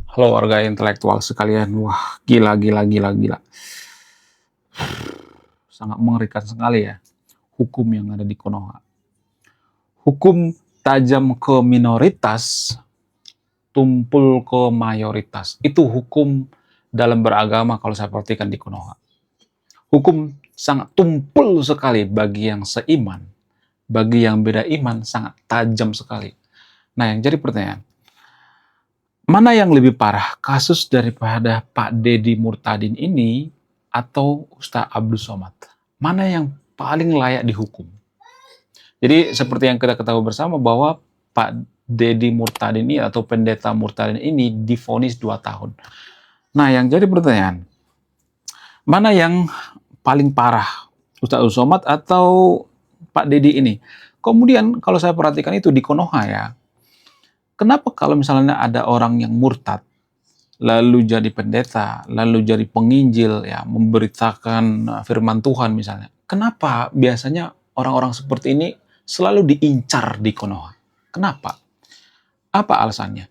Halo warga intelektual sekalian, wah gila gila gila gila. Sangat mengerikan sekali ya, hukum yang ada di Konoha. Hukum tajam ke minoritas, tumpul ke mayoritas. Itu hukum dalam beragama kalau saya perhatikan di Konoha. Hukum sangat tumpul sekali bagi yang seiman, bagi yang beda iman sangat tajam sekali. Nah yang jadi pertanyaan, mana yang lebih parah, kasus daripada Pak Deddy Murtadin ini atau Ustaz Abdul Somad? Mana yang paling layak dihukum? Jadi seperti yang kita ketahui bersama bahwa Pak Deddy Murtadin ini atau pendeta Murtadin ini divonis 2 tahun. Nah yang jadi pertanyaan, mana yang paling parah, Ustaz Abdul Somad atau Pak Deddy ini? Kemudian kalau saya perhatikan itu di Konoha ya, kenapa kalau misalnya ada orang yang murtad, lalu jadi pendeta, lalu jadi penginjil, ya memberitakan firman Tuhan misalnya. Kenapa biasanya orang-orang seperti ini selalu diincar di Konoha? Kenapa? Apa alasannya?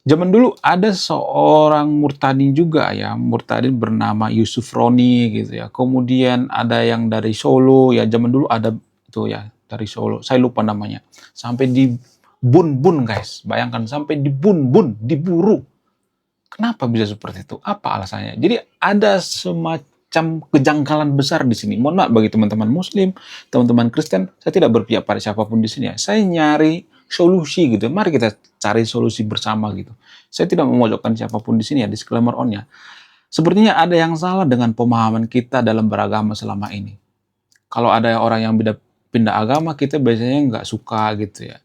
Zaman dulu ada seorang murtadin juga ya, murtadin bernama Yusuf Roni gitu ya. Kemudian ada yang dari Solo ya, zaman dulu ada itu ya dari Solo. Saya lupa namanya. Sampai di bun-bun guys, bayangkan sampai di bun-bun, diburu. Kenapa bisa seperti itu? Apa alasannya? Jadi ada semacam kejanggalan besar di sini. Mohon maaf bagi teman-teman Muslim, teman-teman Kristen, saya tidak berpihak pada siapapun di sini ya. Saya nyari solusi gitu. Mari kita cari solusi bersama gitu. Saya tidak memojokkan siapapun di sini ya, disclaimer on ya. Sepertinya ada yang salah dengan pemahaman kita dalam beragama selama ini. Kalau ada orang yang pindah agama, kita biasanya nggak suka gitu ya.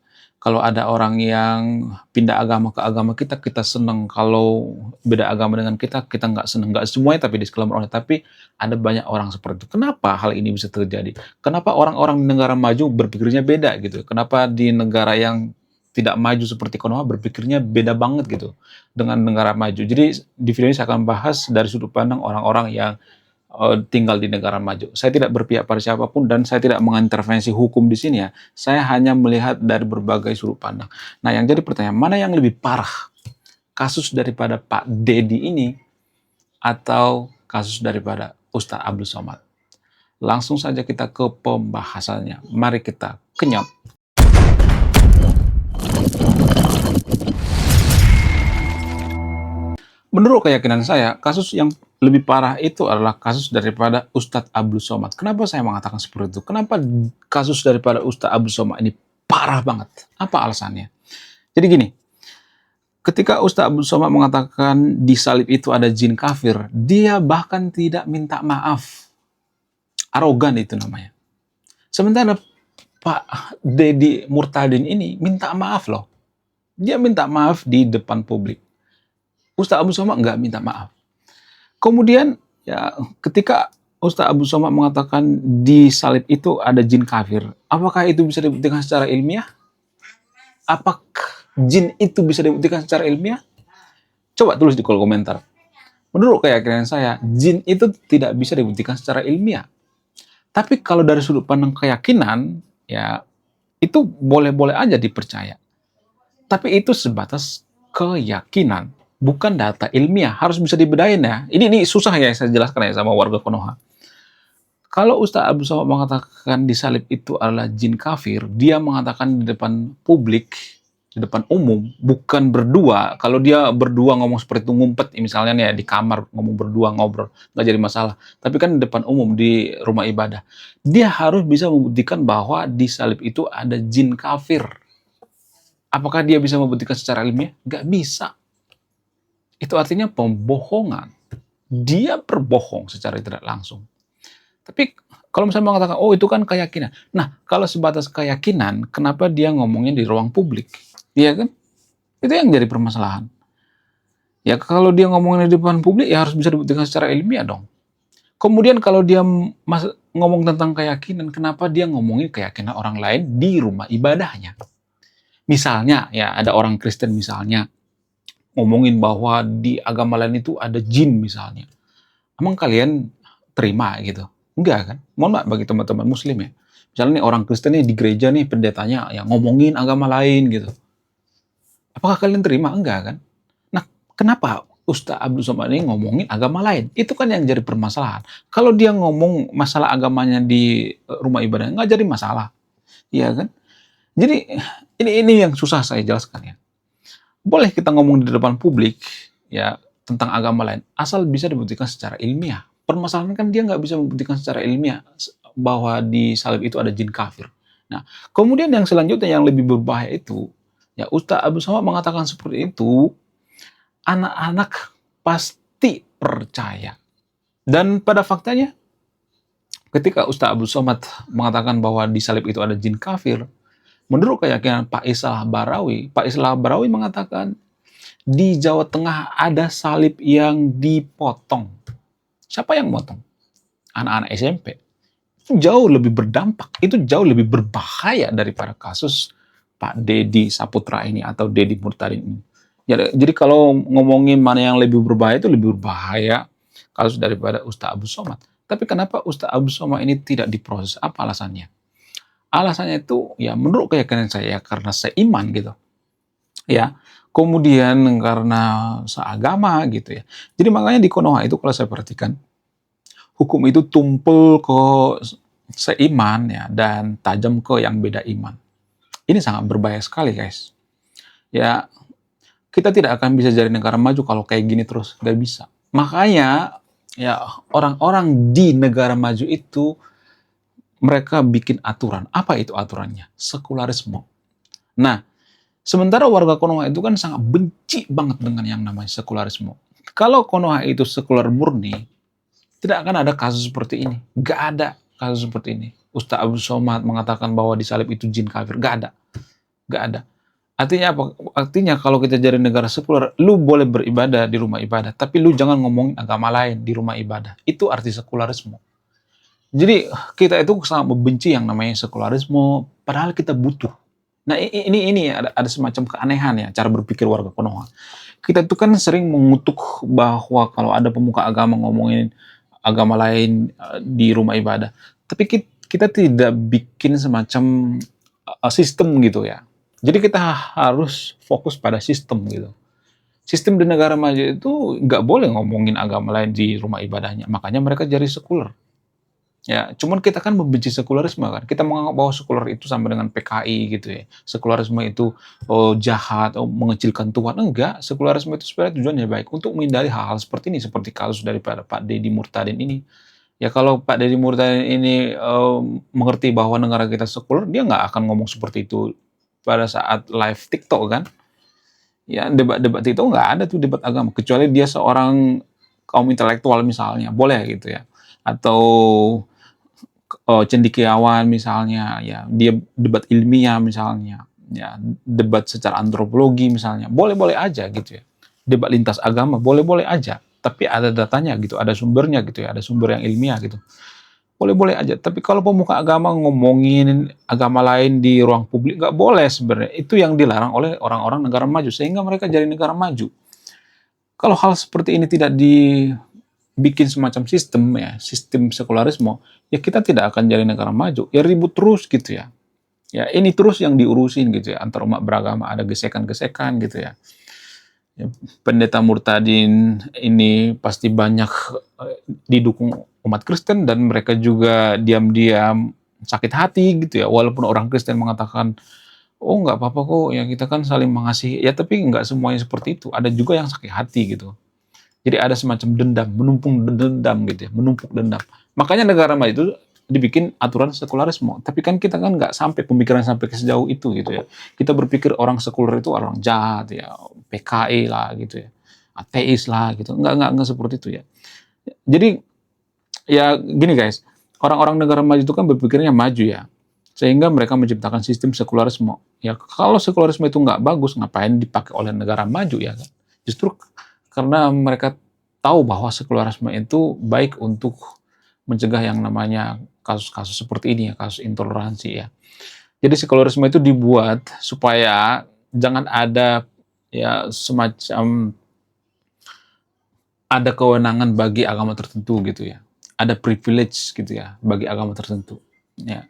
Kalau ada orang yang pindah agama ke agama kita, kita seneng. Kalau beda agama dengan kita nggak seneng. Nggak semuanya tapi disclaimer on. Tapi ada banyak orang seperti itu. Kenapa hal ini bisa terjadi? Kenapa orang-orang di negara maju berpikirnya beda gitu? Kenapa di negara yang tidak maju seperti Konoha berpikirnya beda banget gitu dengan negara maju? Jadi di video ini saya akan bahas dari sudut pandang orang-orang yang tinggal di negara maju. Saya tidak berpihak pada siapapun dan saya tidak mengintervensi hukum di sini ya. Saya hanya melihat dari berbagai sudut pandang. Nah, yang jadi pertanyaan, mana yang lebih parah? Kasus daripada Pak Deddy ini atau kasus daripada Ustaz Abdul Somad? Langsung saja kita ke pembahasannya. Mari kita kenyap. Menurut keyakinan saya, kasus yang lebih parah itu adalah kasus daripada Ustadz Abdul Somad. Kenapa saya mengatakan seperti itu? Kenapa kasus daripada Ustadz Abdul Somad ini parah banget? Apa alasannya? Jadi gini, ketika Ustadz Abdul Somad mengatakan di salib itu ada jin kafir, dia bahkan tidak minta maaf. Arogan itu namanya. Sementara Pak Deddy Murtadin ini minta maaf loh. Dia minta maaf di depan publik. Ustadz Abdul Somad nggak minta maaf. Kemudian ya ketika Ustadz Abdul Somad mengatakan di salib itu ada jin kafir, apakah itu bisa dibuktikan secara ilmiah? Apakah jin itu bisa dibuktikan secara ilmiah? Coba tulis di kolom komentar. Menurut keyakinan saya, jin itu tidak bisa dibuktikan secara ilmiah. Tapi kalau dari sudut pandang keyakinan, ya itu boleh-boleh aja dipercaya. Tapi itu sebatas keyakinan, bukan data ilmiah. Harus bisa dibedain ya. Ini susah ya saya jelaskan ya sama warga Konoha. Kalau Ustaz Abdul Somad mengatakan di salib itu adalah jin kafir, dia mengatakan di depan publik, di depan umum, bukan berdua. Kalau dia berdua ngomong seperti itu, ngumpet misalnya nih ya, di kamar ngomong berdua, ngobrol, nggak jadi masalah. Tapi kan di depan umum, di rumah ibadah. Dia harus bisa membuktikan bahwa di salib itu ada jin kafir. Apakah dia bisa membuktikan secara ilmiah? Nggak bisa. Itu artinya pembohongan. Dia berbohong secara tidak langsung. Tapi kalau misalnya mengatakan, oh itu kan keyakinan. Nah, kalau sebatas keyakinan, kenapa dia ngomongnya di ruang publik? Iya kan? Itu yang jadi permasalahan. Ya kalau dia ngomongnya di depan publik, ya harus bisa dibuktikan secara ilmiah dong. Kemudian kalau dia ngomong tentang keyakinan, kenapa dia ngomongin keyakinan orang lain di rumah ibadahnya? Misalnya, ya ada orang Kristen misalnya, ngomongin bahwa di agama lain itu ada jin misalnya. Emang kalian terima gitu? Enggak kan? Mohon maaf bagi teman-teman Muslim ya. Misalnya nih orang Kristen nih di gereja nih pendetanya yang ngomongin agama lain gitu. Apakah kalian terima? Enggak kan? Nah, kenapa Ustaz Abdul Somad ini ngomongin agama lain? Itu kan yang jadi permasalahan. Kalau dia ngomong masalah agamanya di rumah ibadah, nggak jadi masalah, iya kan? Jadi ini yang susah saya jelaskan ya. Boleh kita ngomong di depan publik ya tentang agama lain, asal bisa dibuktikan secara ilmiah. Permasalahan kan dia nggak bisa membuktikan secara ilmiah bahwa di salib itu ada jin kafir. Nah, kemudian yang selanjutnya yang lebih berbahaya itu, ya Ustaz Abdul Somad mengatakan seperti itu, anak-anak pasti percaya. Dan pada faktanya, ketika Ustaz Abdul Somad mengatakan bahwa di salib itu ada jin kafir, menurut keyakinan Pak Islah Barawi mengatakan di Jawa Tengah ada salib yang dipotong. Siapa yang motong? Anak-anak SMP. Itu jauh lebih berdampak, itu jauh lebih berbahaya daripada kasus Pak Deddy Saputra ini atau Deddy Murtadin ini. Jadi kalau ngomongin mana yang lebih berbahaya, itu lebih berbahaya kasus daripada Ustaz Abdul Somad. Tapi kenapa Ustaz Abdul Somad ini tidak diproses? Apa alasannya? Alasannya itu ya menurut keyakinan saya karena seiman gitu. Ya. Kemudian karena seagama gitu ya. Jadi makanya di Konoha itu kalau saya perhatikan hukum itu tumpul ke seiman ya dan tajam ke yang beda iman. Ini sangat berbahaya sekali guys. Ya, kita tidak akan bisa jadi negara maju kalau kayak gini terus, nggak bisa. Makanya ya orang-orang di negara maju itu mereka bikin aturan. Apa itu aturannya? Sekularisme. Nah, sementara warga Konoha itu kan sangat benci banget dengan yang namanya sekularisme. Kalau Konoha itu sekular murni, tidak akan ada kasus seperti ini. Nggak ada kasus seperti ini. Ustaz Abdul Somad mengatakan bahwa di salib itu jin kafir. Nggak ada. Nggak ada. Artinya apa? Artinya kalau kita jadi negara sekuler, lu boleh beribadah di rumah ibadah, tapi lu jangan ngomongin agama lain di rumah ibadah. Itu arti sekularisme. Jadi kita itu sangat membenci yang namanya sekularisme, padahal kita butuh. Nah ini ada semacam keanehan ya cara berpikir warga Konoha. Kita itu kan sering mengutuk bahwa kalau ada pemuka agama ngomongin agama lain di rumah ibadah, tapi kita tidak bikin semacam sistem gitu ya. Jadi kita harus fokus pada sistem gitu. Sistem di negara maju itu nggak boleh ngomongin agama lain di rumah ibadahnya. Makanya mereka jadi sekuler. Ya, cuman kita kan membenci sekularisme kan. Kita menganggap bahwa sekuler itu sama dengan PKI gitu ya. Sekularisme itu jahat, mengecilkan Tuhan. Enggak, sekularisme itu sebenarnya tujuannya baik untuk menghindari hal-hal seperti ini, seperti kasus daripada Pak Deddy Murtadin ini. Ya kalau Pak Deddy Murtadin ini mengerti bahwa negara kita sekuler, dia nggak akan ngomong seperti itu pada saat live TikTok kan. Ya debat-debat TikTok nggak ada tuh debat agama, kecuali dia seorang kaum intelektual misalnya, boleh gitu ya. Atau cendekiawan misalnya, ya dia debat ilmiah misalnya, ya debat secara antropologi misalnya, boleh-boleh aja gitu ya. Debat lintas agama boleh-boleh aja, tapi ada datanya gitu, ada sumbernya gitu ya, ada sumber yang ilmiah gitu. Boleh-boleh aja, tapi kalau pemuka agama ngomongin agama lain di ruang publik nggak boleh sebenarnya. Itu yang dilarang oleh orang-orang negara maju, sehingga mereka jadi negara maju. Kalau hal seperti ini tidak dibikin semacam sistem ya, sistem sekularisme, ya kita tidak akan jadi negara maju. Ya ribut terus gitu ya. Ya ini terus yang diurusin gitu ya, antar umat beragama ada gesekan-gesekan gitu ya. Ya, pendeta Murtadin ini pasti banyak didukung umat Kristen dan mereka juga diam-diam sakit hati gitu ya, walaupun orang Kristen mengatakan oh nggak apa-apa kok ya kita kan saling mengasihi ya, tapi nggak semuanya seperti itu, ada juga yang sakit hati gitu. Jadi ada semacam dendam, menumpuk dendam gitu ya, menumpuk dendam. Makanya negara maju itu dibikin aturan sekularisme. Tapi kan kita kan nggak sampai pemikiran sampai ke sejauh itu gitu ya. Kita berpikir orang sekuler itu orang jahat ya, PKI lah gitu ya, ateis lah gitu. Nggak seperti itu ya. Jadi ya gini guys, orang-orang negara maju itu kan berpikirnya maju ya. Sehingga mereka menciptakan sistem sekularisme. Ya kalau sekularisme itu nggak bagus, ngapain dipakai oleh negara maju ya kan? Justru karena mereka tahu bahwa sekularisme itu baik untuk mencegah yang namanya kasus-kasus seperti ini ya, kasus intoleransi ya. Jadi sekularisme itu dibuat supaya jangan ada ya semacam ada kewenangan bagi agama tertentu gitu ya. Ada privilege gitu ya bagi agama tertentu. Ya.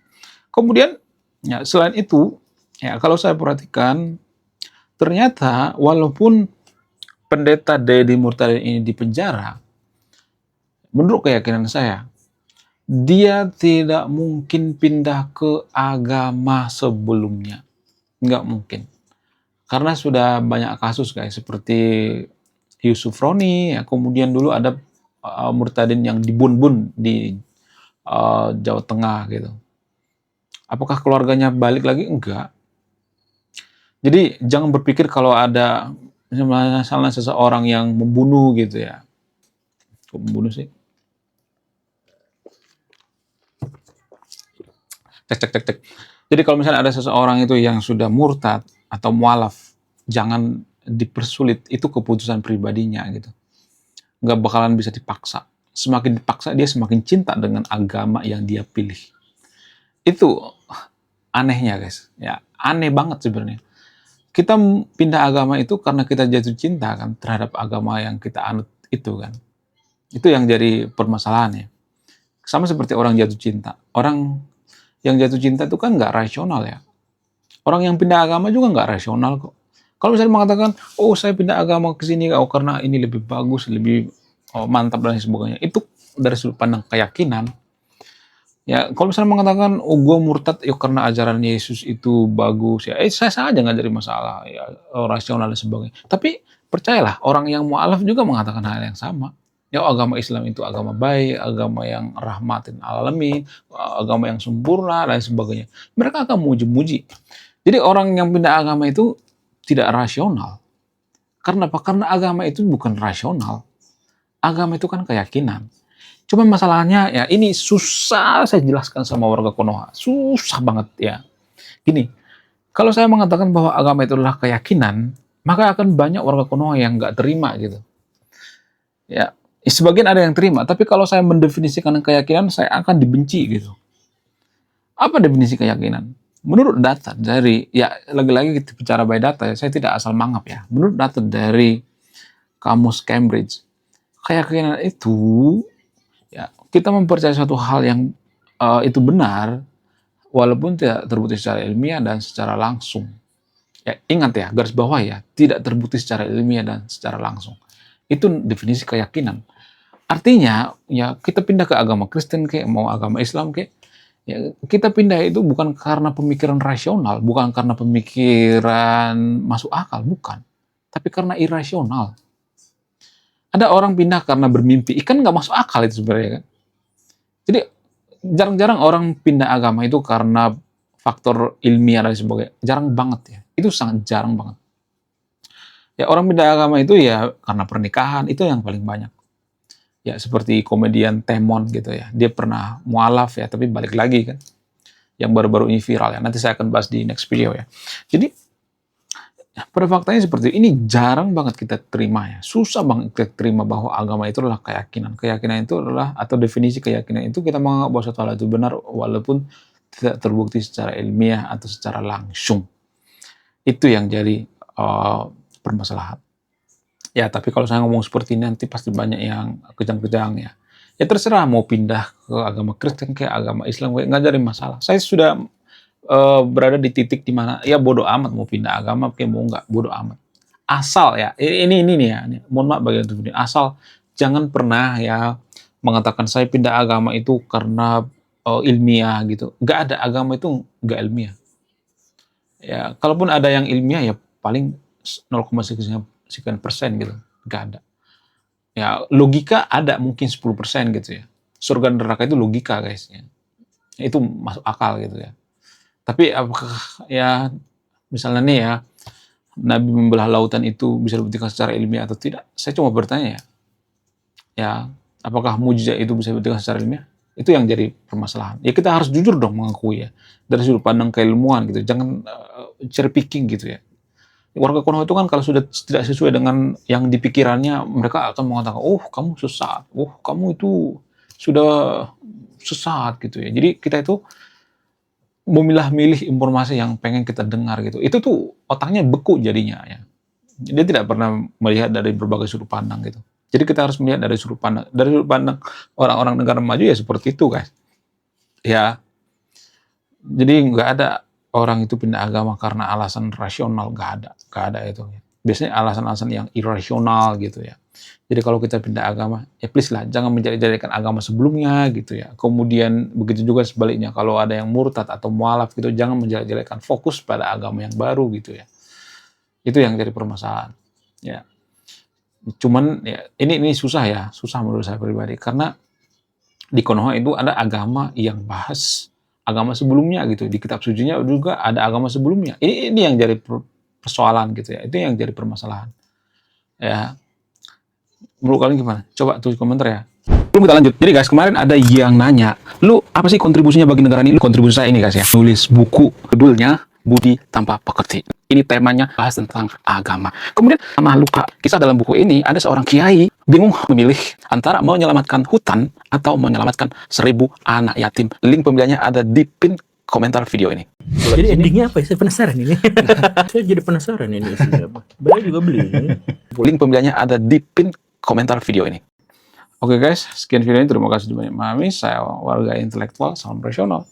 Kemudian ya selain itu ya kalau saya perhatikan ternyata walaupun pendeta Deddy Murtadin ini di penjara, menurut keyakinan saya, dia tidak mungkin pindah ke agama sebelumnya. Nggak mungkin. Karena sudah banyak kasus guys, seperti Yusuf Roni, ya, kemudian dulu ada Murtadin yang di Bun-Bun di Jawa Tengah gitu. Apakah keluarganya balik lagi? Enggak. Jadi jangan berpikir kalau ada misalnya seseorang yang membunuh gitu ya. Kok membunuh sih? Cek. Jadi kalau misalnya ada seseorang itu yang sudah murtad atau mualaf, jangan dipersulit, itu keputusan pribadinya gitu. Nggak bakalan bisa dipaksa. Semakin dipaksa, dia semakin cinta dengan agama yang dia pilih. Itu anehnya guys, ya aneh banget sebenarnya. Kita pindah agama itu karena kita jatuh cinta kan terhadap agama yang kita anut itu kan. Itu yang jadi permasalahannya. Sama seperti orang jatuh cinta. Orang yang jatuh cinta itu kan nggak rasional ya. Orang yang pindah agama juga nggak rasional kok. Kalau misalnya mengatakan, oh saya pindah agama ke sini oh, karena ini lebih bagus, lebih mantap dan sebagainya. Itu dari sudut pandang keyakinan. Ya, kalau misalnya mengatakan, oh gue murtad ya karena ajaran Yesus itu bagus ya, saya saja nggak jadi masalah ya, rasional dan sebagainya. Tapi percayalah, orang yang mualaf juga mengatakan hal yang sama. Ya, agama Islam itu agama baik, agama yang rahmatin alamin, agama yang sempurna dan sebagainya. Mereka akan muji-muji. Jadi orang yang pindah agama itu tidak rasional. Karena apa? Karena agama itu bukan rasional. Agama itu kan keyakinan. Cuma masalahnya ya ini susah saya jelaskan sama warga Konoha. Susah banget ya. Gini, kalau saya mengatakan bahwa agama itu adalah keyakinan, maka akan banyak warga Konoha yang nggak terima gitu. Ya, sebagian ada yang terima, tapi kalau saya mendefinisikan keyakinan, saya akan dibenci gitu. Apa definisi keyakinan? Menurut data dari, ya lagi-lagi kita bicara by data ya, saya tidak asal mangap ya. Menurut data dari Kamus Cambridge, keyakinan itu ya, kita mempercayai suatu hal yang itu benar, walaupun tidak terbukti secara ilmiah dan secara langsung. Ya, ingat ya, garis bawah ya, tidak terbukti secara ilmiah dan secara langsung. Itu definisi keyakinan. Artinya, ya kita pindah ke agama Kristen kayak mau agama Islam kayak, ya kita pindah itu bukan karena pemikiran rasional, bukan karena pemikiran masuk akal, bukan. Tapi karena irasional. Ada orang pindah karena bermimpi, kan nggak masuk akal itu sebenarnya kan. Jadi jarang-jarang orang pindah agama itu karena faktor ilmiah dan sebagainya. Jarang banget ya. Itu sangat jarang banget. Ya orang pindah agama itu ya karena pernikahan, itu yang paling banyak. Ya seperti komedian Temon gitu ya. Dia pernah mualaf ya, tapi balik lagi kan. Yang baru-baru ini viral ya. Nanti saya akan bahas di next video ya. Jadi pada faktanya seperti ini jarang banget kita terima ya. Susah banget kita terima bahwa agama itu adalah keyakinan. Keyakinan itu adalah, atau definisi keyakinan itu kita menganggap bahwa suatu hal itu benar walaupun tidak terbukti secara ilmiah atau secara langsung. Itu yang jadi permasalahan. Ya, tapi kalau saya ngomong seperti ini nanti pasti banyak yang kejang-kejang ya. Ya terserah mau pindah ke agama Kristen kayak agama Islam kayak nggak jadi masalah. Saya sudah berada di titik dimana ya bodoh amat mau pindah agama kayak mau nggak bodoh amat. Asal ya ini nih ya, mohon maaf bagi yang asal jangan pernah ya mengatakan saya pindah agama itu karena ilmiah gitu. Nggak ada, agama itu nggak ilmiah. Ya kalaupun ada yang ilmiah ya paling 0,sekian% gitu, nggak ada. Ya logika ada mungkin 10% gitu ya. Surga neraka itu logika guys ya. Itu masuk akal gitu ya. Tapi apakah ya misalnya nih ya Nabi membelah lautan itu bisa dibuktikan secara ilmiah atau tidak? Saya cuma bertanya ya. Ya, apakah mujizat itu bisa dibuktikan secara ilmiah? Itu yang jadi permasalahan. Ya kita harus jujur dong mengakui ya. Dari sudut pandang keilmuan gitu. Jangan cherry picking gitu ya. Warga Konoha itu kan kalau sudah tidak sesuai dengan yang dipikirannya, mereka akan mengatakan, oh kamu sesat, oh kamu itu sudah sesat gitu ya. Jadi kita itu memilah-milih informasi yang pengen kita dengar gitu. Itu tuh otaknya beku jadinya ya. Dia tidak pernah melihat dari berbagai sudut pandang gitu. Jadi kita harus melihat dari sudut pandang. Dari sudut pandang orang-orang negara maju ya seperti itu guys. Ya, jadi nggak ada orang itu pindah agama karena alasan rasional, nggak ada itu. biasanya alasan-alasan yang irasional gitu ya. Jadi kalau kita pindah agama, ya please lah, jangan menjadikan agama sebelumnya gitu ya. Kemudian begitu juga sebaliknya, kalau ada yang murtad atau mualaf gitu, jangan menjadikan fokus pada agama yang baru gitu ya. Itu yang jadi permasalahan. Ya. Cuman ya ini susah menurut saya pribadi karena di Konoha itu ada agama yang bahas agama sebelumnya gitu. Di kitab sucinya juga ada agama sebelumnya. Ini yang jadi persoalan gitu ya. Itu yang jadi permasalahan. Ya, menurut kalian gimana? Coba tulis komentar ya. Belum kita lanjut. Jadi guys, kemarin ada yang nanya, lu apa sih kontribusinya bagi negara ini? Kontribusi saya ini guys ya, nulis buku judulnya Budi Tanpa Pekerti. Ini temanya bahas tentang agama. Kemudian sama lupa, kisah dalam buku ini ada seorang kiai bingung memilih antara mau menyelamatkan hutan atau menyelamatkan 1000 anak yatim. Link pembeliannya ada di pin komentar video ini. Jadi endingnya apa ya? Saya penasaran ini. Saya jadi penasaran ini isinya apa. Beli juga beli. Link pembeliannya ada di pin komentar video ini. Oke guys, sekian video ini. Terima kasih banyak memahami. Saya warga intelektual, salam rasional.